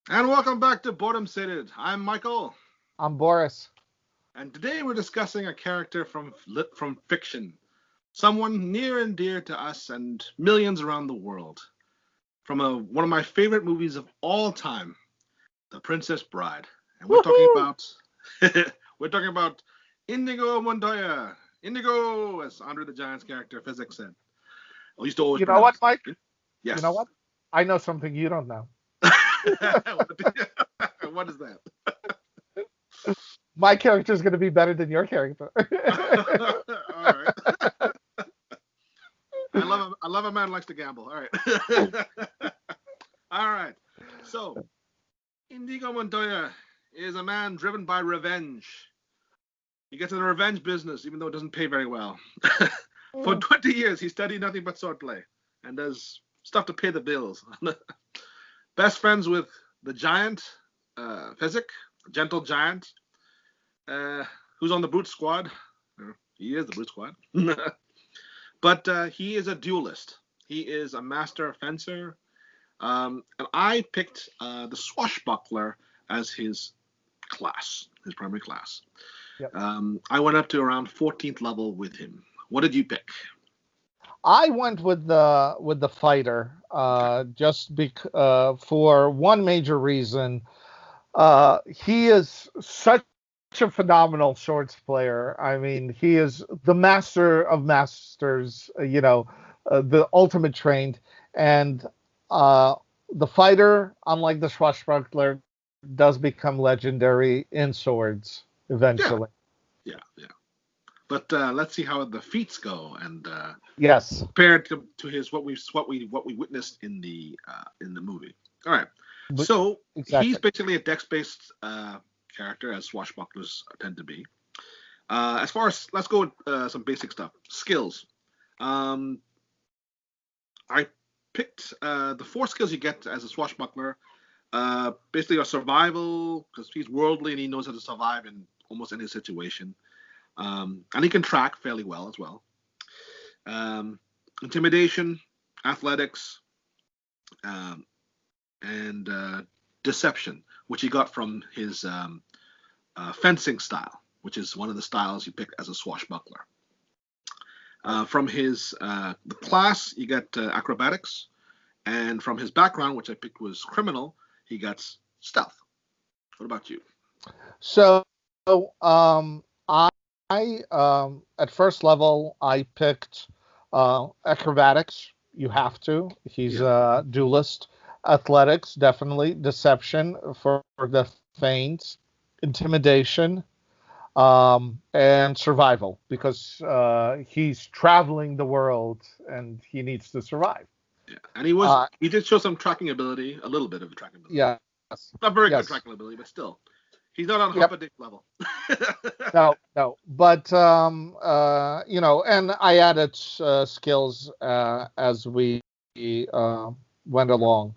And welcome back to Boredom Sated. I'm Michael, I'm Boris. and today we're discussing a character from fiction, someone near and dear to us and millions around the world, from one of my favorite movies of all time, The Princess Bride. And we're talking Woohoo! about we're talking about Inigo Montoya. Inigo, as Andre the Giant's character Physics said. I used to always You know what, pronounce Mike? it. You know Yes. what? I know something you don't know. What is that? My character is going to be better than your character. All right. I love a man who likes to gamble. All right. All right. So Indigo Montoya is a man driven by revenge. He gets in the revenge business, even though it doesn't pay very well. For 20 years, he studied nothing but swordplay and does stuff to pay the bills. Best friends with the giant, Physic, gentle giant, uh, who's on the Brute Squad. He is the Brute Squad. But he is a duelist. He is a master fencer. And I picked the swashbuckler as his class, his primary class. Yep. I went up to around 14th level with him. What did you pick? I went with the fighter, Okay. for one major reason. He is such a phenomenal swords player. I mean, he is the master of masters. The ultimate trained, and uh, the fighter, unlike the swashbuckler, does become legendary in swords Yeah, eventually. yeah. But let's see how the feats go and Yes, compared to his what we witnessed in the movie. All right. but So he's exactly. basically a dex-based character, as swashbucklers tend to be. As far as let's go with some basic stuff. Skills. Um, I picked the four skills you get as a swashbuckler. Basically, a survival because he's worldly and he knows how to survive in almost any situation. And he can track fairly well as well. Um, Intimidation, athletics, um, and deception, which he got from his fencing style, which is one of the styles you pick as a swashbuckler. From his the class, you get acrobatics, and from his background, which I picked was criminal, he got stealth. What about you? So, at first level, I picked acrobatics. You have to. He's Yeah, a duelist. Athletics, definitely. Deception for the feints. Intimidation, and survival because he's traveling the world and he needs to survive. yeah, and he did show some tracking ability, a little bit of a tracking ability. Yes, Not very yes, good tracking ability, but still, he's not on yep. Humpadick level. No, no, but and I added skills as we went along.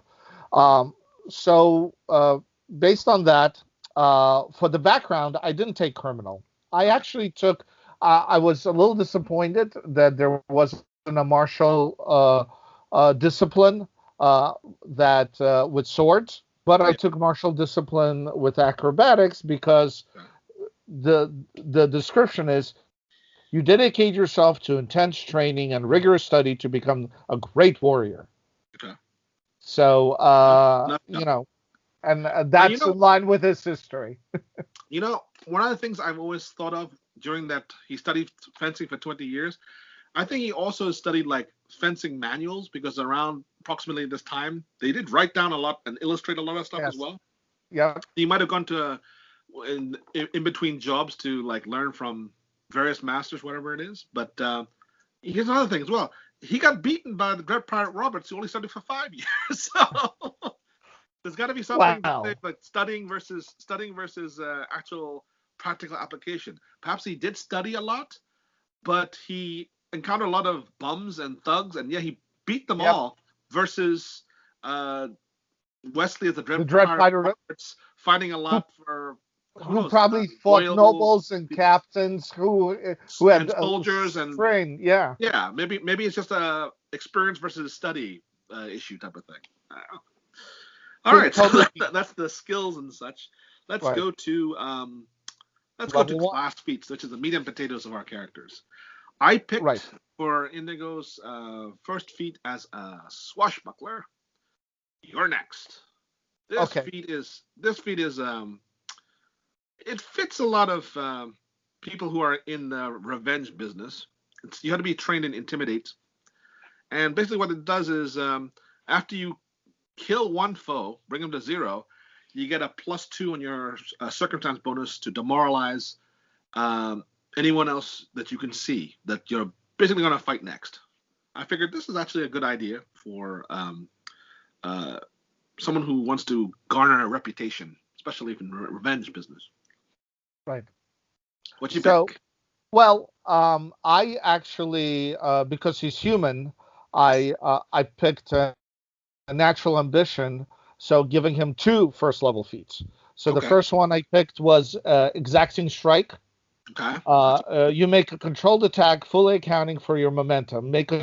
Um, so based on that, for the background, I didn't take criminal. I Okay. actually took. I was a little disappointed that there wasn't a martial discipline uh, that with swords, but I Yeah. took martial discipline with acrobatics because Okay. the description is you dedicate yourself to intense training and rigorous study to become a great warrior. Okay. So Not, and and you that's know, in line with his history. one of the things I've always thought of during that he studied fencing for 20 years, I think he also studied like fencing manuals because around approximately this time they did write down a lot and illustrate a lot of stuff as Yes. well. Yep. He might have gone to in between jobs to like learn from various masters, whatever it is. But here's another thing as well. He got beaten by the Dread Pirate Roberts, who only studied for 5 years. So there's got to be something to Wow. say, like studying versus actual practical application. Perhaps he did study a lot, but he encountered a lot of bums and thugs, and yeah, he beat them Yep. all. Versus uh, Wesley as the The Dread Dread Pirate Fighter, Roberts, fighting a who lot for who who knows probably fought royal nobles and captains who had and soldiers and strain. Yeah. yeah, maybe it's just a experience versus study issue type of thing. All right, so Totally. that's the skills and such. Let's Right. go to Level one. class feats, which is the meat and potatoes of our characters. I Right. picked for Indigo's first feat as a swashbuckler. You're next. Okay. This feat is it fits a lot of people who are in the revenge business. You have to be trained in intimidate, and basically what it does is after you kill one foe, bring them to 0, you get a +2 on your circumstance bonus to demoralize um, anyone else that you can see that you're basically going to fight next. I figured this is actually a good idea for uh, someone who wants to garner a reputation, especially in revenge business. Right. What you So, pick? well, I actually, because he's human, I picked a natural ambition, so giving him 2 first level feats. So the Okay. first one I picked was exacting strike. Okay. You make a controlled attack, fully accounting for your momentum. Make a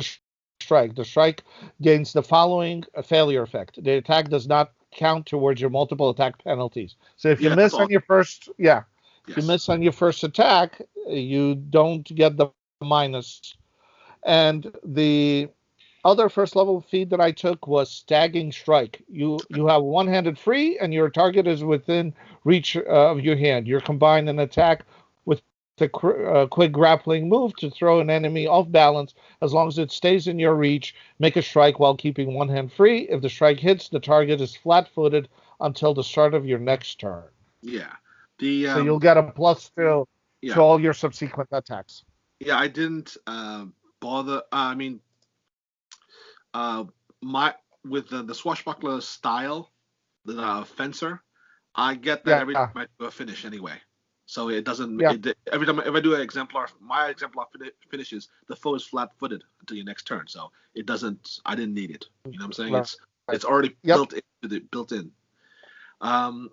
strike. The strike gains the following failure effect. The attack does not count towards your multiple attack penalties. So if you Yeah, that's miss all. on your first, yeah, if you Yes. miss on your first attack, you don't get the minus. And the other first level feat that I took was staggering strike. You have one-handed free, and your target is within reach of your hand. You're combined an attack with a quick grappling move to throw an enemy off balance. As long as it stays in your reach, make a strike while keeping one hand free. If the strike hits, the target is flat-footed until the start of your next turn. Yeah. The So you'll get a +2 to yeah, all your subsequent attacks. yeah. I didn't bother. I mean, uh, my with the swashbuckler style, the fencer, I get that Yeah, every time I do a finish anyway. So it doesn't. yeah, Every time if I do an exemplar, my exemplar finishes, the foe is flat-footed until your next turn. So it doesn't. I didn't need it. You know what I'm saying? right. It's already Yep. built in.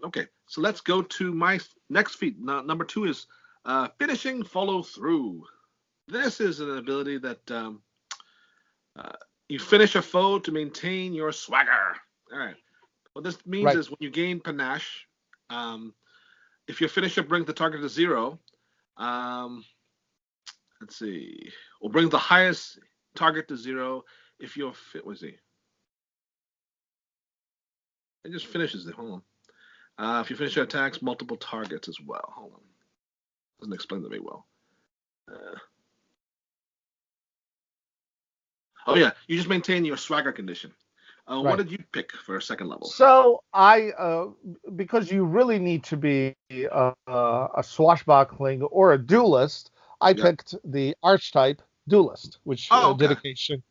Okay, so let's go to my next feat. Number 2 is finishing follow through. This is an ability that uh, you finish a foe to maintain your swagger. All right. What this means Right. is when you gain panache, um, if your finisher brings the target to 0, um, let's see, or brings the highest target to 0 if your fit was it? It just finishes it. Hold on. If you finish your attacks, multiple targets as well. Hold on. Doesn't explain that very well. Uh, oh yeah, you just maintain your swagger condition. What Right. did you pick for a second level? So because you really need to be a swashbuckling or a duelist, I Yeah. picked the archetype duelist, which Oh, okay. dedication.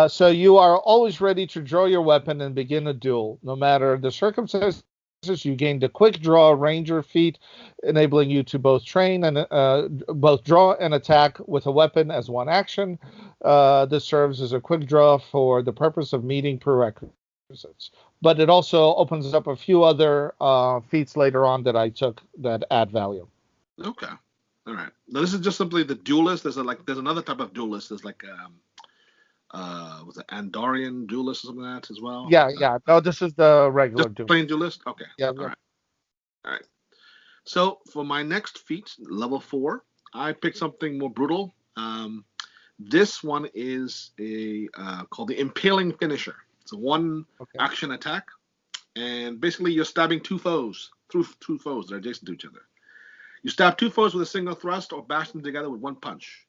So you are always ready to draw your weapon and begin a duel, no matter the circumstances. You gained a quick draw ranger feat, enabling you to both draw and attack with a weapon as one action. This serves as a quick draw for the purpose of meeting prerequisites, but it also opens up a few other feats later on that I took that add value. Okay. All right. Now this is just simply the duelist. There's another type of duelist. There's like was it Andorian duelist or something like that as well? Yeah, yeah. No, this is the Just regular Doom. plain duelist. Okay. Yeah, All yeah. right. All right. So for my next feat, level 4, I picked something more brutal. This one is a called the Impaling Finisher. It's a one Okay. action attack, and basically you're stabbing two foes that are adjacent to each other. You stab 2 foes with a single thrust or bash them together with 1 punch.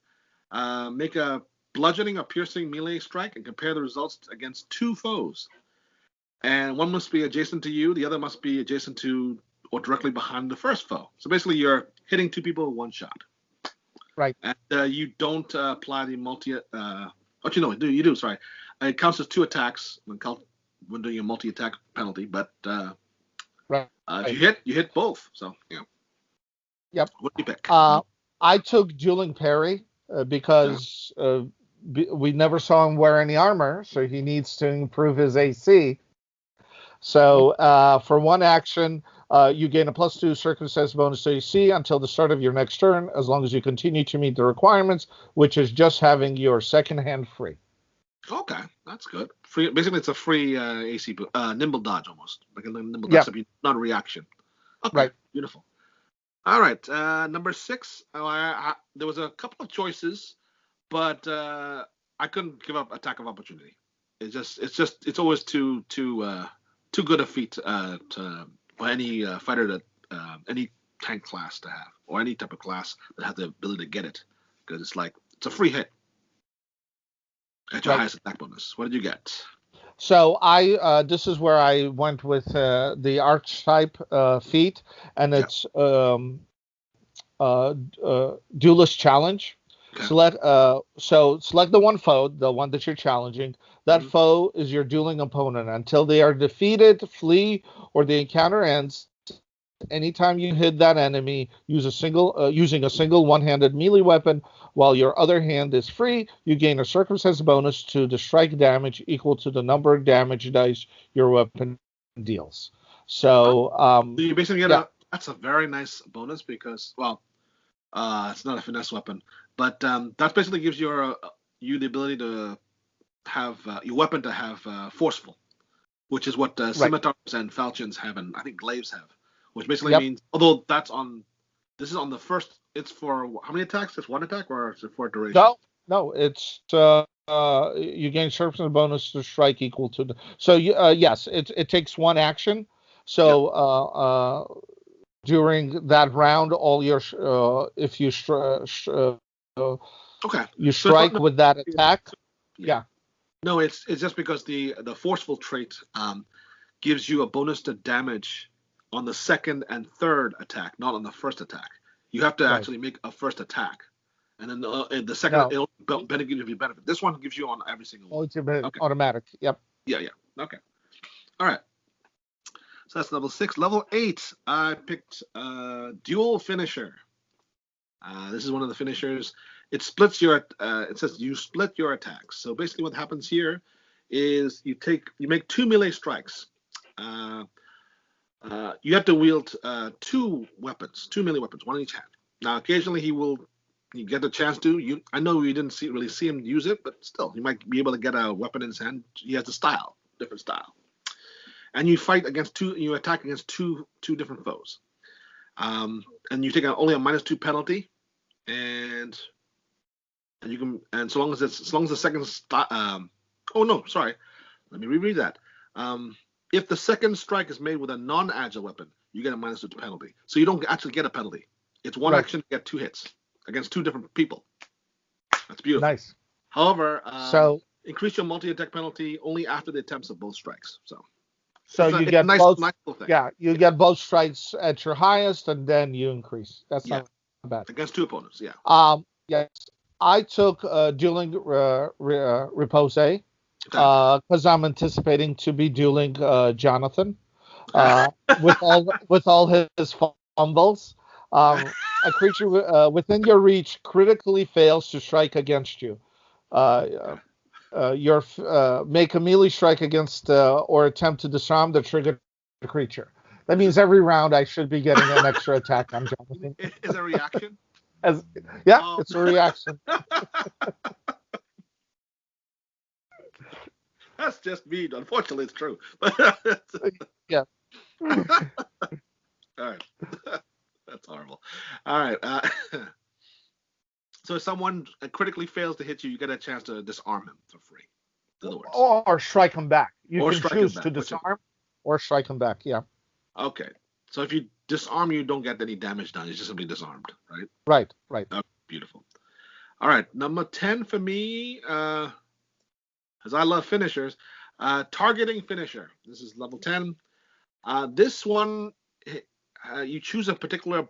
Make a bludgeoning or piercing melee strike and compare the results against 2 foes. And one must be adjacent to you, the other must be adjacent to or directly behind the first foe. So basically, you're hitting 2 people with 1 shot. Right. And you don't apply the multi. Actually, no, you do. Sorry, it counts as 2 attacks when doing a multi-attack penalty. But Right. if you hit both. So yeah. Yep. What do you pick? I took Dueling Parry Yeah. because we never saw him wear any armor, so he needs to improve his AC. So for one action, you gain a +2 circumstance bonus to AC until the start of your next turn, as long as you continue to meet the requirements, which is just having your second hand free. Okay, that's good. Free, basically, it's a free AC nimble dodge almost, like a nimble dodge, Yeah, except not a reaction. Okay, right. beautiful. All right, number six. There was a couple of choices, but I couldn't give up attack of opportunity. It's always too good a feat for any fighter that any tank class to have, or any type of class that has the ability to get it, because it's a free hit at your Right. highest attack bonus. What did you get? So this is where I went with the archetype feat, and Yeah. it's duelist challenge. Okay. Select the one foe, the one that you're challenging. That Hmm. foe is your dueling opponent until they are defeated, flee, or the encounter ends. Anytime you hit that enemy, using a single one-handed melee weapon, while your other hand is free, you gain a circumstance bonus to the strike damage equal to the number of damage dice your weapon deals. So, So you basically get yeah, a that's a very nice bonus because well, it's not a finesse weapon, but that basically gives you the ability to have your weapon to have forceful, which is what right, scimitars and falchions have, and I think glaives have, which basically yep. means although this is on the first. It's for how many attacks? Just one attack, or is it for duration? No, no, it's you gain circumstance bonus to strike equal to the. So yes, it takes one action. Yep. So during that round, all your if you uh, Okay. you So it's not strike with that attack, yeah. yeah, No, it's just because the forceful trait gives you a bonus to damage on the second and third attack, not on the first attack. You have to right. actually make a first attack, and then the second No, it'll benefit give you benefit. This one gives you on every single one. ultimate Okay. automatic. Yep. Yeah. Yeah. Okay. All right. So that's level six. Level eight, I picked dual finisher. This is one of the finishers. It splits your. It says you split your attacks. So basically, what happens here is you make two melee strikes. Uh, you have to wield two weapons, two melee weapons, one in each hand. Now, occasionally you get the chance to. I know you didn't really see him use it, but still, you might be able to get a weapon in his hand. He has a style, different style, and you fight against two. You attack against two different foes, and you take only a -2 penalty, and you can, and as long as the second. Oh no, sorry. Let me reread that. If the second strike is made with a non-agile weapon, you get a -2 penalty. So you don't actually get a penalty. It's one Right. action to get two hits against two different people. That's beautiful. Nice. However, So increase your multi-attack penalty only after the attempts of both strikes. So so you it's a get nice, both. nice little thing. Yeah, you Yeah, get both strikes at your highest, and then you increase. That's yeah, not bad. against two opponents. Yeah. Yes, I took dueling repose Okay. because I'm anticipating to be dueling Jonathan with all his fumbles. Okay. A creature within your reach critically fails to strike against you. Uh, Okay. your Make a melee strike against or attempt to disarm the triggered creature. That Is it? means every round I should be getting an extra attack on Jonathan. Is a reaction? As yeah, Oh. it's a reaction. That's just mean. Unfortunately, it's true. Yeah. All right. That's horrible. All right. So if someone critically fails to hit you, you get a chance to disarm him for free. In other words, Or strike him back. You or can strike him choose to back. Whichever. disarm or strike him back. Yeah. Okay. So if you disarm, you don't get any damage done. You're just simply disarmed, right? Right. Right. Oh, beautiful. All right. Number 10 for me, as I love finishers, targeting finisher. This is level 10. This one, you choose a particular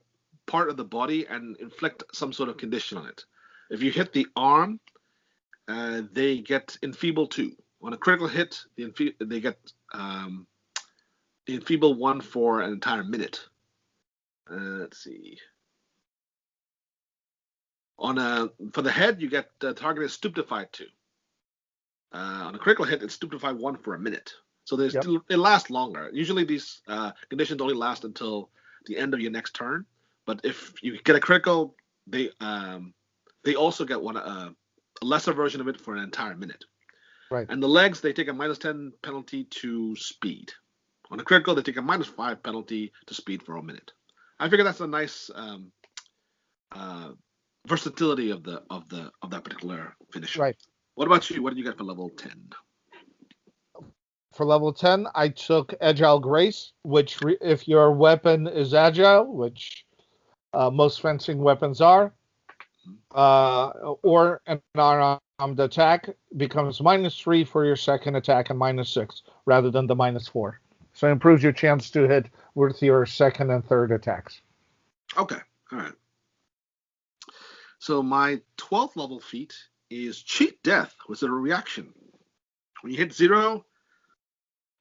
part of the body and inflict some sort of condition on it. If you hit the arm, they get enfeeble 2. On a critical hit, they get the enfeeble 1 for an entire minute. Let's see. For the head, you get the target is stupefied 2. On a critical hit, it's stupefied 1 for a minute. So Yep. it lasts longer. Usually these conditions only last until the end of your next turn. But if you get a critical, they also get a lesser version of it for an entire minute. Right. And the legs, they take a -10 penalty to speed. On a critical, they take a -5 penalty to speed for a minute. I figure that's a nice uh, versatility of that particular finisher. Right. What about you? What did you get for level 10? For level 10, I took Agile Grace, which if your weapon is agile, which most fencing weapons are, or an unarmed attack, becomes -3 for your second attack and -6 rather than the -4. So it improves your chance to hit with your second and third attacks. Okay, all right. So my 12th level feat is Cheat Death, which is a reaction. When you hit 0,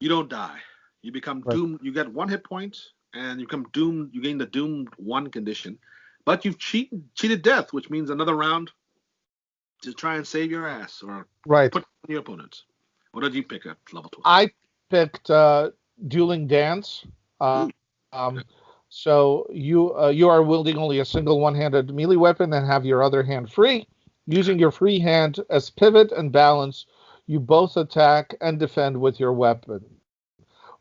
you don't die. You become doomed. You get 1 hit point, and you become doomed. You gain the doomed 1 condition, but you've cheated death, which means another round to try and save your ass or put your opponents. What did you pick at level 12? I picked Dueling Dance. So you are wielding only a single one-handed melee weapon and have your other hand free. Using your free hand as pivot and balance, you both attack and defend with your weapon.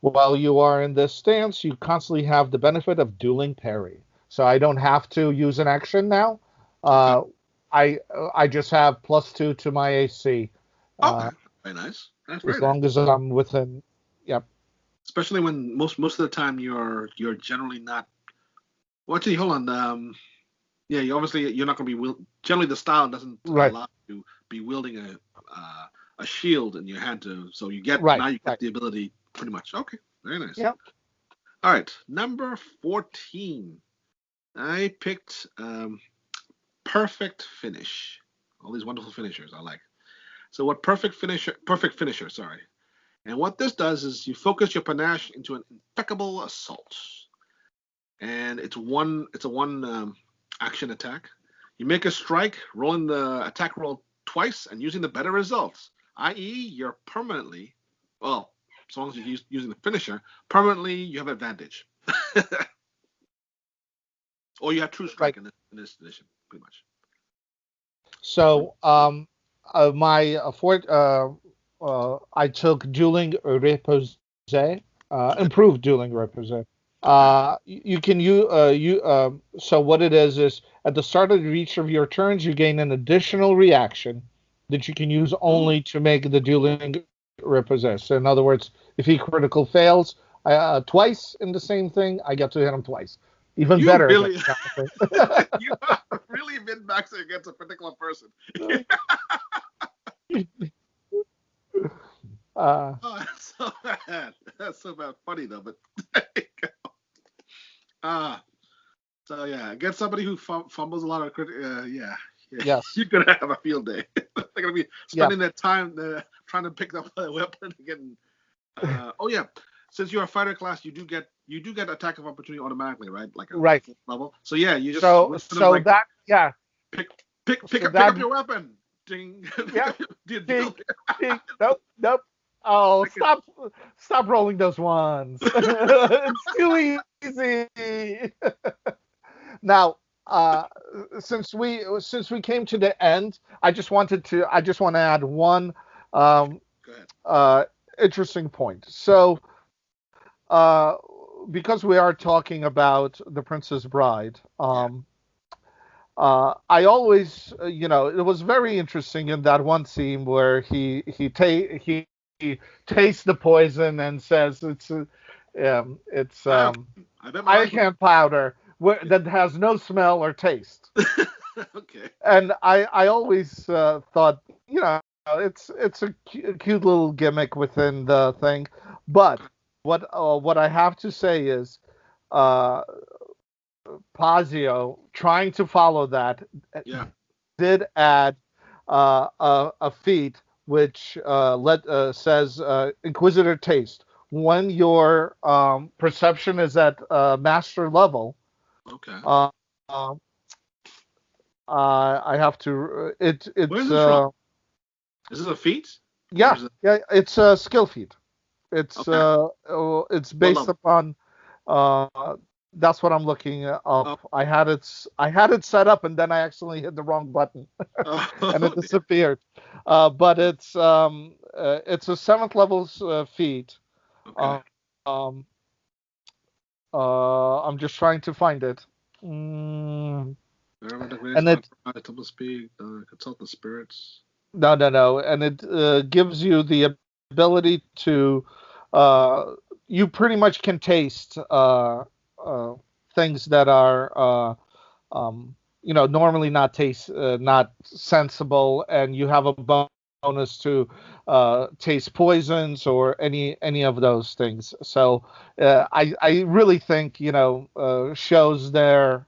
While you are in this stance, you constantly have the benefit of dueling parry. So I don't have to use an action now. I just have +2 to my AC. Okay, very nice. That's very as long as I'm within. Yep. Especially when most of the time you're generally not. Well, actually, hold on. Yeah, you're not going to be generally the style doesn't allow you to be wielding a shield in your hand to. So you get now you get the ability pretty much. Okay, very nice. Yep. All right, number 14. I picked Perfect Finish. All these wonderful finishers I like. So what Perfect Finisher, sorry. And what this does is you focus your panache into an impeccable assault. And it's a one action attack. You make a strike, rolling the attack roll twice and using the better results. I.e., you're permanently, well, as long as you're using the finisher, permanently you have advantage. Or you have true strike in this edition, pretty much. So I took Dueling Repose, improved Dueling Repose. You can so what it is at the start of each of your turns you gain an additional reaction that you can use only to make the Dueling Repose. So in other words, if he critical fails twice in the same thing, I get to hit him twice. Even better. Really, you have really been maxing against a particular person. Oh, that's so bad. That's so bad. Funny though, but there you go. So yeah, against somebody who fumbles a lot of yes, you're gonna have a field day. They're gonna be spending their time trying to pick up a weapon again. Oh yeah, since you're a fighter class, you do get attack of opportunity automatically, right? Like a level. So yeah, you just pick up your weapon. Ding. Yeah. Ding. Nope. Oh, stop rolling those ones. It's too easy. Now, since we came to the end, I just want to add one interesting point. So, because we are talking about The Princess Bride, I always, it was very interesting in that one scene where he tastes the poison and says it's icon powder that has no smell or taste. Okay. And I always thought, it's a cute little gimmick within the thing, but what I have to say is, Pazio, trying to follow that, did add a feat which says Inquisitor Taste. When your perception is at master level, I have to. It's. Where's this from? Is this a feat? Yeah, it's a skill feat. It's it's based upon. That's what I'm looking up. I had it set up, and then I accidentally hit the wrong button, and it disappeared. But it's it's a 7th level feat. Okay. Um, um, I'm just trying to find it. Mm, Wherever the greatest and one it temple speak, consult the spirits. no, and it gives you the ability to you pretty much can taste uh, things that are normally not sensible, and you have a bonus to taste poisons or any of those things. So I really think shows their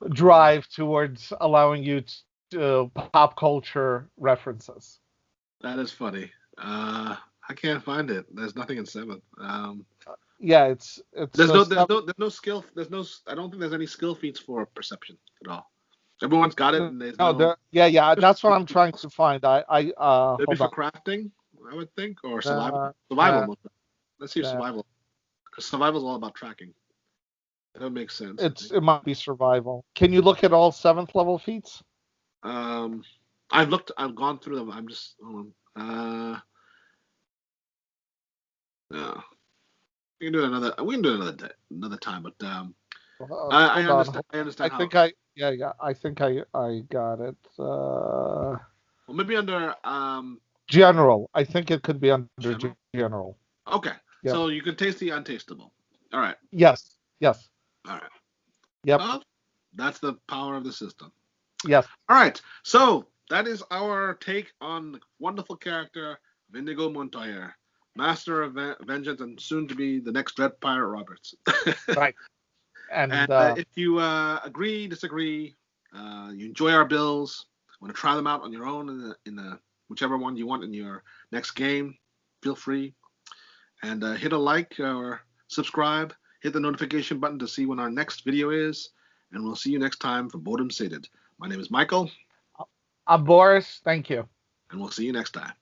drive towards allowing you to pop culture references. That is funny. I can't find it. There's nothing in seventh. Yeah, it's There's a no, there's stuff. no, there's no skill. I don't think there's any skill feats for perception at all. Everyone's got it, No, and there's no. yeah, that's what I'm trying to find. I Maybe hold for on. crafting, I would think, or survival. Uh, Survival. uh, Most. Let's see uh, survival, because survival is all about tracking. That would make sense, I think. it might be survival. Can you look at all 7th level feats? Um, I've looked. I've gone through them. I'm just. Hold on. No. We can do it another. We can do it another day, another time. But I Hold on. understand. I I understand how. think yeah. I think I got it. Well, maybe under General. I think it could be under general. general. Okay, Yep. so you can taste the untastable. All right. Yes. Yes. All right. Yep. Well, that's the power of the system. Yes. All right. So that is our take on the wonderful character of Inigo Montoya, master of vengeance and soon to be the next Dread Pirate Roberts. Right. And And if you agree, disagree, you enjoy our bills, want to try them out on your own in the whichever one you want in your next game, feel free and hit a like or subscribe. Hit the notification button to see when our next video is, and we'll see you next time for Boredom Sated. My name is Michael, Boris, thank you. and we'll see you next time.